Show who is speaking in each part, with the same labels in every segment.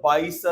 Speaker 1: 22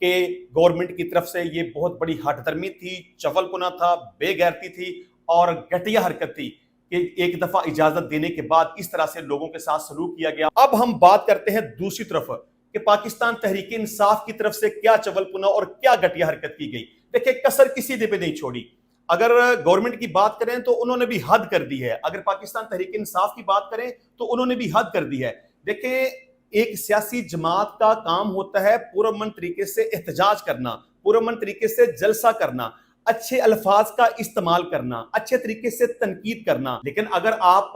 Speaker 1: کہ گورنمنٹ کی طرف سے یہ بہت بڑی ہٹ درمی تھی، چولپنا تھا، بے غیرتی تھی اور گھٹیا حرکت تھی کہ ایک دفعہ اجازت دینے کے بعد اس طرح سے لوگوں کے ساتھ سلوک کیا گیا۔ اب ہم بات کرتے ہیں دوسری طرف کہ پاکستان تحریک انصاف کی طرف سے کیا چولپنا اور کیا گھٹیا حرکت کی گئی۔ دیکھیں کسر کسی نے بھی نہیں چھوڑی۔ اگر گورنمنٹ کی بات کریں تو انہوں نے بھی حد کر دی ہے، اگر پاکستان تحریک انصاف کی بات کریں تو انہوں نے بھی حد کر دی ہے۔ دیکھیں ایک سیاسی جماعت کا کام ہوتا ہے پرامن طریقے سے احتجاج کرنا، پرامن طریقے سے جلسہ کرنا، اچھے الفاظ کا استعمال کرنا، اچھے طریقے سے تنقید کرنا۔ لیکن اگر آپ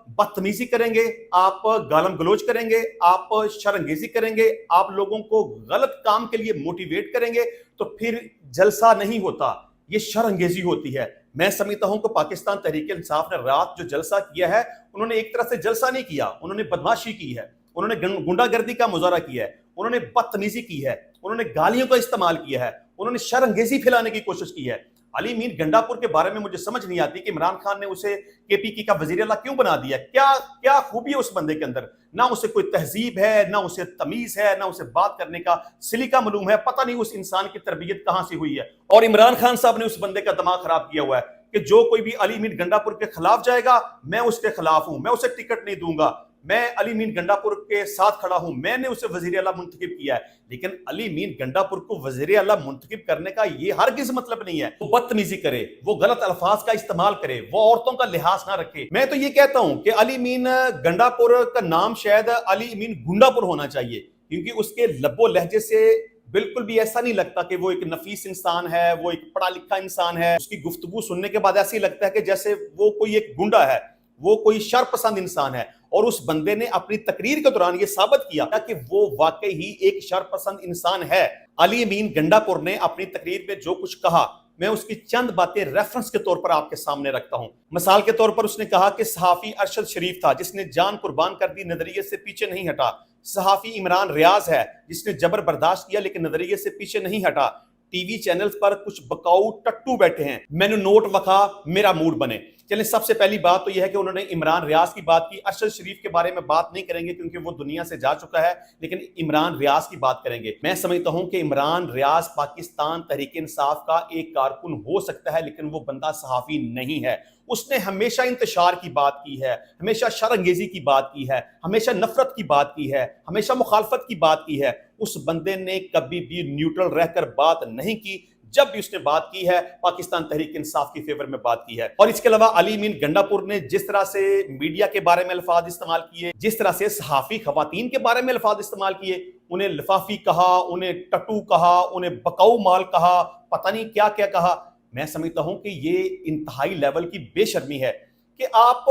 Speaker 1: بدتمیزی کریں گے، آپ گالم گلوچ کریں گے، آپ شرانگیزی کریں گے، آپ لوگوں کو غلط کام کے لیے موٹیویٹ کریں گے تو پھر جلسہ نہیں ہوتا، یہ شرانگیزی ہوتی ہے۔ میں سمجھتا ہوں کہ پاکستان تحریک انصاف نے رات جو جلسہ کیا ہے انہوں نے ایک طرح سے جلسہ نہیں کیا، انہوں نے بدمعاشی کی ہے، انہوں نے گنڈا گردی کا مظاہرہ کیا ہے، انہوں نے بدتمیزی کی ہے، انہوں نے گالیوں کا استعمال کیا ہے، انہوں نے شرانگیزی پھیلانے کی کوشش کی ہے۔ علی میر گنڈا پور کے بارے میں مجھے سمجھ نہیں آتی کہ عمران خان نے اسے کے پی کی کا وزیر اعلیٰ کیوں بنا دیا؟ کیا خوبی ہے اس بندے کے اندر؟ نہ اسے کوئی تہذیب ہے، نہ اسے تمیز ہے، نہ اسے بات کرنے کا سلیقہ معلوم ہے، پتہ نہیں اس انسان کی تربیت کہاں سے ہوئی ہے۔ اور عمران خان صاحب نے اس بندے کا دماغ خراب کیا ہوا ہے کہ جو کوئی بھی علی میر گنڈا پور کے خلاف جائے گا میں اس کے خلاف ہوں، میں اسے ٹکٹ نہیں دوں گا، میں علی میر گنڈا پور کے ساتھ کھڑا ہوں، میں نے اسے وزیر اعلیٰ منتخب کیا ہے۔ لیکن علی میر گنڈا پور کو وزیر اعلیٰ منتخب کرنے کا یہ ہرگز مطلب نہیں ہے وہ بدتمیزی کرے، وہ غلط الفاظ کا استعمال کرے، وہ عورتوں کا لحاظ نہ رکھے۔ میں تو یہ کہتا ہوں کہ علی میر گنڈا پور کا نام شاید علی میر گنڈا پور ہونا چاہیے، کیونکہ اس کے لب و لہجے سے بالکل بھی ایسا نہیں لگتا کہ وہ ایک نفیس انسان ہے، وہ ایک پڑھا لکھا انسان ہے۔ اس کی گفتگو سننے کے بعد ایسا ہی لگتا ہے کہ جیسے وہ کوئی ایک گنڈا ہے، وہ کوئی شر پسند انسان ہے۔ اور اس بندے نے اپنی تقریر کے دوران یہ ثابت کیا کہ وہ واقعی ہی ایک شر پسند انسان ہے۔ علی میر گنڈا پور نے اپنی تقریر میں جو کچھ کہا میں اس کی چند باتیں ریفرنس کے طور پر آپ کے سامنے رکھتا ہوں۔ مثال کے طور پر اس نے کہا کہ صحافی ارشد شریف تھا جس نے جان قربان کر دی، نظریے سے پیچھے نہیں ہٹا۔ صحافی عمران ریاض ہے جس نے جبر برداشت کیا لیکن نظریے سے پیچھے نہیں ہٹا۔ ٹی وی چینلز پر کچھ بکاؤ ٹٹو بیٹھے ہیں، مینو نوٹ وکھا میرا موڈ بنے۔ چلیں سب سے پہلی بات تو یہ ہے کہ انہوں نے عمران ریاض کی بات کی، ارشد شریف کے بارے میں بات نہیں کریں گے کیونکہ وہ دنیا سے جا چکا ہے، لیکن عمران ریاض کی بات کریں گے۔ میں سمجھتا ہوں کہ عمران ریاض پاکستان تحریک انصاف کا ایک کارکن ہو سکتا ہے لیکن وہ بندہ صحافی نہیں ہے۔ اس نے ہمیشہ انتشار کی بات کی ہے، ہمیشہ شرانگیزی کی بات کی ہے، ہمیشہ نفرت کی بات کی ہے، ہمیشہ مخالفت کی بات کی ہے۔ اس بندے نے کبھی بھی نیوٹرل رہ کر بات نہیں کی، جب بھی اس نے بات کی ہے پاکستان تحریک انصاف کی فیور میں بات کی ہے۔ اور اس کے علاوہ علی میر گنڈا پور نے جس طرح سے میڈیا کے بارے میں الفاظ استعمال کیے، جس طرح سے صحافی خواتین کے بارے میں الفاظ استعمال کیے، انہیں لفافی کہا، انہیں ٹٹو کہا، انہیں بکاؤ مال کہا، پتہ نہیں کیا کیا کہا، میں سمجھتا ہوں کہ یہ انتہائی لیول کی بے شرمی ہے کہ آپ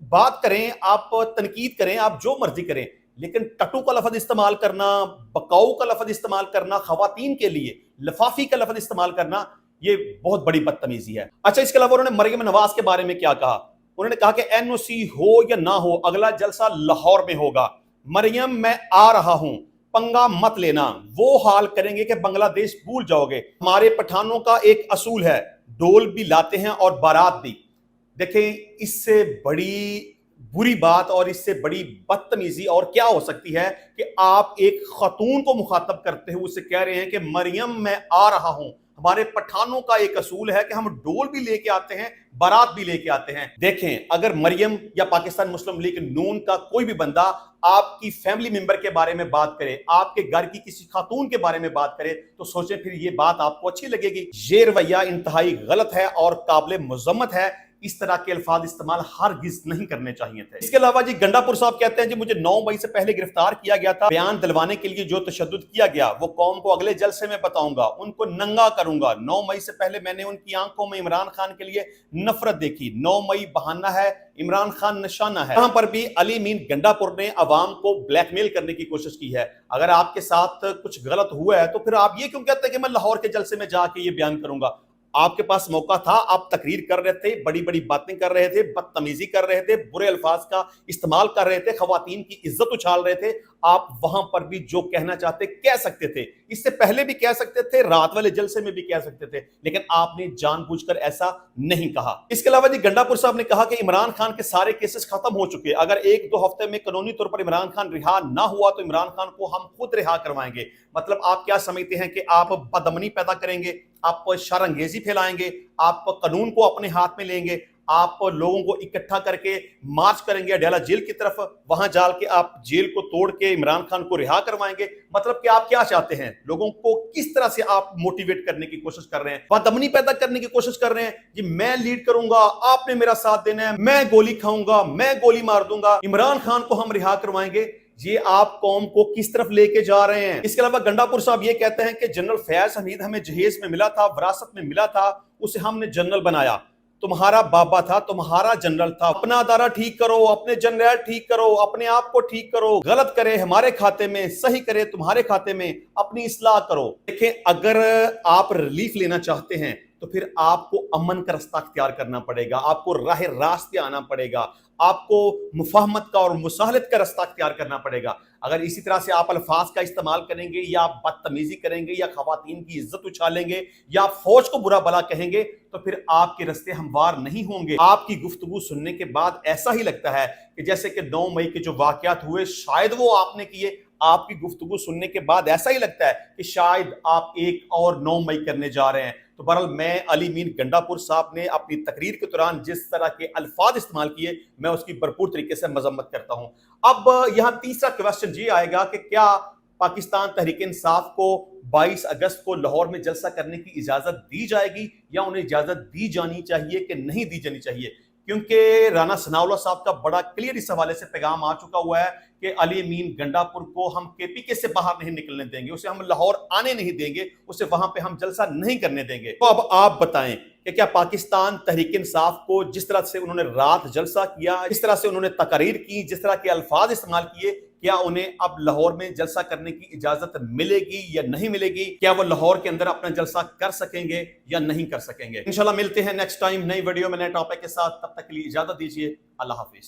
Speaker 1: بات کریں، آپ تنقید کریں، آپ جو مرضی کریں، لیکن ٹٹو کا لفظ استعمال کرنا، بکاؤ کا لفظ استعمال کرنا، خواتین کے لیے لفافی کا لفظ استعمال کرنا، یہ بہت بڑی بدتمیزی ہے۔ اچھا اس کے علاوہ انہوں نے مریم نواز کے بارے میں کیا کہا؟ انہوں نے کہا کہ این او سی ہو یا نہ ہو اگلا جلسہ لاہور میں ہوگا، مریم میں آ رہا ہوں، پنگا مت لینا، وہ حال کریں گے کہ بنگلہ دیش بھول جاؤ گے۔ ہمارے پٹھانوں کا ایک اصول ہے، ڈول بھی لاتے ہیں اور بارات بھی۔ دیکھیں اس سے بڑی بری بات اور اس سے بڑی بدتمیزی اور کیا ہو سکتی ہے کہ آپ ایک خاتون کو مخاطب کرتے ہوئے اسے کہہ رہے ہیں کہ مریم میں آ رہا ہوں۔ ہمارے پٹھانوں کا ایک اصول ہے کہ ہم ڈول بھی لے کے آتے ہیں، بارات بھی لے کے آتے ہیں۔ دیکھیں اگر مریم یا پاکستان مسلم لیگ نون کا کوئی بھی بندہ آپ کی فیملی ممبر کے بارے میں بات کرے، آپ کے گھر کی کسی خاتون کے بارے میں بات کرے تو سوچیں پھر یہ بات آپ کو اچھی لگے گی؟ یہ رویہ انتہائی غلط ہے اور قابل مذمت ہے۔ اس طرح کے الفاظ استعمال ہرگز نہیں کرنے چاہیے تھے۔ اس کے علاوہ جی گنڈا پور صاحب کہتے ہیں جی مجھے 9 مئی سے پہلے گرفتار کیا گیا تھا، بیان دلوانے کے لیے جو تشدد کیا گیا وہ قوم کو اگلے جلسے میں بتاؤں گا، ان کو ننگا کروں گا۔ 9 مئی سے پہلے میں نے ان کی آنکھوں میں عمران خان کے لیے نفرت دیکھی۔ 9 مئی بہانہ ہے، عمران خان نشانہ ہے۔ یہاں پر بھی علی میر گنڈا پور نے عوام کو بلیک میل کرنے کی کوشش کی ہے۔ اگر آپ کے ساتھ کچھ غلط ہوا ہے تو پھر آپ یہ کیوں کہتے ہیں کہ میں لاہور کے جلسے میں جا کے یہ بیان کروں گا؟ آپ کے پاس موقع تھا, آپ تقریر کر رہے تھے, بڑی بڑی باتیں کر رہے تھے, بدتمیزی کر رہے تھے, برے الفاظ کا استعمال کر رہے تھے, خواتین کی عزت اچھال رہے تھے. آپ وہاں پر بھی جو کہنا چاہتے کہہ سکتے تھے, اس سے پہلے بھی کہہ سکتے تھے, رات والے جلسے میں بھی کہہ سکتے تھے, لیکن آپ نے جان بوجھ کر ایسا نہیں کہا. اس کے علاوہ جی گنڈا پور صاحب نے کہا کہ عمران خان کے سارے کیسز ختم ہو چکے, اگر 1-2 ہفتے میں قانونی طور پر عمران خان رہا نہ ہوا تو عمران خان کو ہم خود رہا کروائیں گے. مطلب آپ کیا سمجھتے ہیں کہ آپ بدامنی پیدا کریں گے, آپ شرانگیزی پھیلائیں گے, آپ قانون کو اپنے ہاتھ میں لیں گے, آپ لوگوں کو اکٹھا کر کے مارچ کریں گے اڈیالہ جیل کی طرف, وہاں جا کے آپ جیل کو توڑ کے عمران خان کو رہا کروائیں گے؟ مطلب کہ آپ کیا چاہتے ہیں؟ لوگوں کو کس طرح سے آپ موٹیویٹ کرنے کی کوشش کر رہے ہیں, بدامنی پیدا کرنے کی کوشش کر رہے ہیں؟ جی میں لیڈ کروں گا, آپ نے میرا ساتھ دینا ہے, میں گولی کھاؤں گا, میں گولی مار دوں گا, عمران خان کو ہم رہا کروائیں گے. یہ آپ قوم کو کس طرف لے کے جا رہے ہیں؟ اس کے علاوہ گنڈا پور صاحب یہ کہتے ہیں کہ جنرل فیاض حمید ہمیں جہیز میں ملا تھا, وراثت میں ملا تھا, اسے ہم نے جنرل بنایا. تمہارا بابا تھا, تمہارا جنرل تھا, اپنا ادارہ ٹھیک کرو, اپنے جنرل ٹھیک کرو, اپنے آپ کو ٹھیک کرو, غلط کرے ہمارے کھاتے میں, صحیح کرے تمہارے کھاتے میں, اپنی اصلاح کرو. دیکھیں اگر آپ ریلیف لینا چاہتے ہیں تو پھر آپ کو امن کا رستہ اختیار کرنا پڑے گا, آپ کو راہ راست پہ آنا پڑے گا, آپ کو مفاہمت کا اور مصالحت کا رستہ اختیار کرنا پڑے گا. اگر اسی طرح سے آپ الفاظ کا استعمال کریں گے, یا آپ بدتمیزی کریں گے, یا خواتین کی عزت اچھالیں گے, یا فوج کو برا بھلا کہیں گے, تو پھر آپ کے رستے ہموار نہیں ہوں گے. آپ کی گفتگو سننے کے بعد ایسا ہی لگتا ہے کہ جیسے کہ 9 مئی کے جو واقعات ہوئے شاید وہ آپ نے کیے. آپ کی گفتگو سننے کے بعد ایسا ہی لگتا ہے کہ شاید آپ ایک اور 9 مئی کرنے جا رہے ہیں. تو بہرحال میں علی مین گنڈا پور صاحب نے اپنی تقریر کے دوران جس طرح کے الفاظ استعمال کیے, میں اس کی بھرپور طریقے سے مذمت کرتا ہوں. اب یہاں تیسرا کویسچن یہ آئے گا کہ کیا پاکستان تحریک انصاف کو 22 اگست کو لاہور میں جلسہ کرنے کی اجازت دی جائے گی, یا انہیں اجازت دی جانی چاہیے کہ نہیں دی جانی چاہیے؟ کیونکہ رانا ثناءاللہ صاحب کا بڑا کلیئر اس حوالے سے پیغام آ چکا ہوا ہے کہ علی امین گنڈا پور کو ہم KPK سے باہر نہیں نکلنے دیں گے, اسے ہم لاہور آنے نہیں دیں گے, اسے وہاں پہ ہم جلسہ نہیں کرنے دیں گے. تو اب آپ بتائیں کہ کیا پاکستان تحریک انصاف کو جس طرح سے انہوں نے رات جلسہ کیا, جس طرح سے انہوں نے تقاریر کی, جس طرح کے الفاظ استعمال کیے, کیا انہیں اب لاہور میں جلسہ کرنے کی اجازت ملے گی یا نہیں ملے گی؟ کیا وہ لاہور کے اندر اپنا جلسہ کر سکیں گے یا نہیں کر سکیں گے؟ انشاءاللہ ملتے ہیں نیکسٹ ٹائم نئی ویڈیو میں نئے ٹاپک کے ساتھ. تب تک کے لیے اجازت دیجیے. اللہ حافظ.